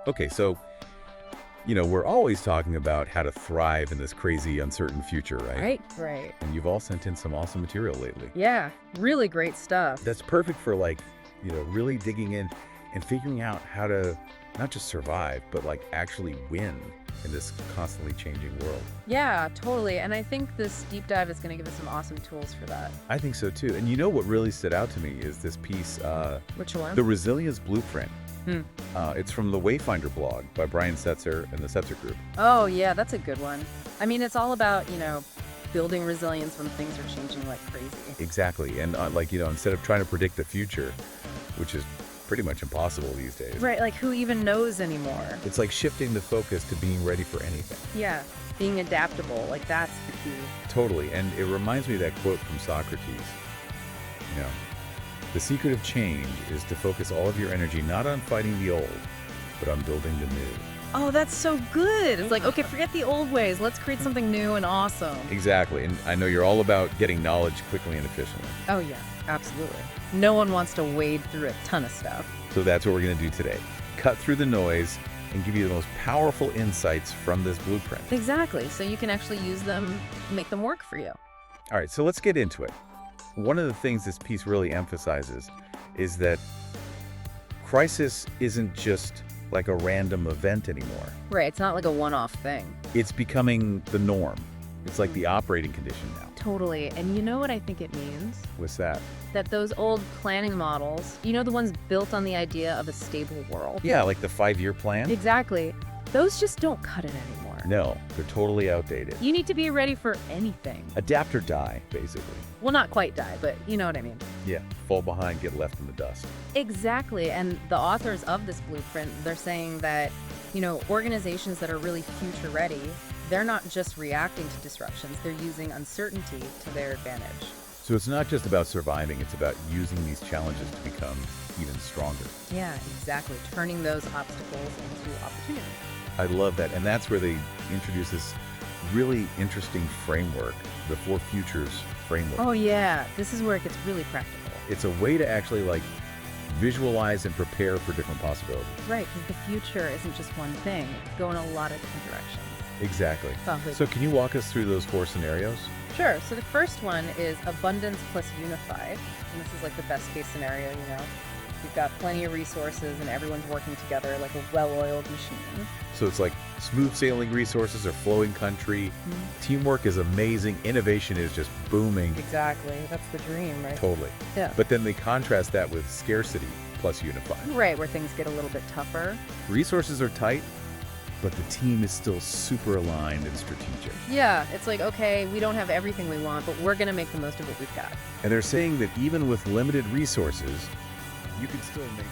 Okay, so, we're always talking about how to thrive in this crazy, uncertain future, right? Right. And you've all sent in some awesome material lately. Yeah, really great stuff. That's perfect for, really digging in and figuring out how to not just survive, but, actually win in this constantly changing world. Yeah, totally. And I think this deep dive is going to give us some awesome tools for that. I think so, too. And what really stood out to me is this piece, Which one? The Resilience Blueprint. Hmm. It's from the Wayfinder blog by Bryan and the Setzer Group. Oh, yeah, that's a good one. I mean, it's all about, building resilience when things are changing like crazy. Exactly. And, instead of trying to predict the future, which is pretty much impossible these days. Right, like who even knows anymore? It's like shifting the focus to being ready for anything. Yeah, being adaptable, like that's the key. Totally. And it reminds me of that quote from Socrates. The secret of change is to focus all of your energy not on fighting the old, but on building the new. Oh, that's so good. It's like, okay, forget the old ways. Let's create something new and awesome. Exactly. And I know you're all about getting knowledge quickly and efficiently. Oh, yeah, absolutely. No one wants to wade through a ton of stuff. So that's what we're going to do today. Cut through the noise and give you the most powerful insights from this blueprint. Exactly. So you can actually use them, make them work for you. All right, so let's get into it. One of the things this piece really emphasizes is that crisis isn't just like a random event anymore. Right. It's not like a one-off thing. It's becoming the norm. It's like the operating condition now. Totally. And you know what I think it means? What's that? That those old planning models, the ones built on the idea of a stable world. Yeah, like the 5-year plan? Exactly. Those just don't cut it anymore. No, they're totally outdated. You need to be ready for anything. Adapt or die, basically. Well, not quite die, but you know what I mean. Yeah, fall behind, get left in the dust. Exactly. And the authors of this blueprint, they're saying that, organizations that are really future ready, they're not just reacting to disruptions, they're using uncertainty to their advantage. So it's not just about surviving, it's about using these challenges to become even stronger. Yeah, exactly. Turning those obstacles into opportunities. I love that. And that's where they introduce this really interesting framework, the 4 Futures framework. Oh, yeah. This is where it gets really practical. It's a way to actually visualize and prepare for different possibilities. Right, because the future isn't just one thing. It could go in a lot of different directions. Exactly. Sounds So can you walk us through those 4 scenarios? Sure. So the first one is abundance plus unified. And this is like the best case scenario, You've got plenty of resources and everyone's working together like a well-oiled machine. So it's like smooth sailing resources or flowing country. Mm-hmm. Teamwork is amazing. Innovation is just booming. Exactly. That's the dream, right? Totally. Yeah. But then they contrast that with scarcity plus unified. Right, where things get a little bit tougher. Resources are tight, but the team is still super aligned and strategic. Yeah, it's like, okay, we don't have everything we want, but we're going to make the most of what we've got. And they're saying that even with limited resources, you can still make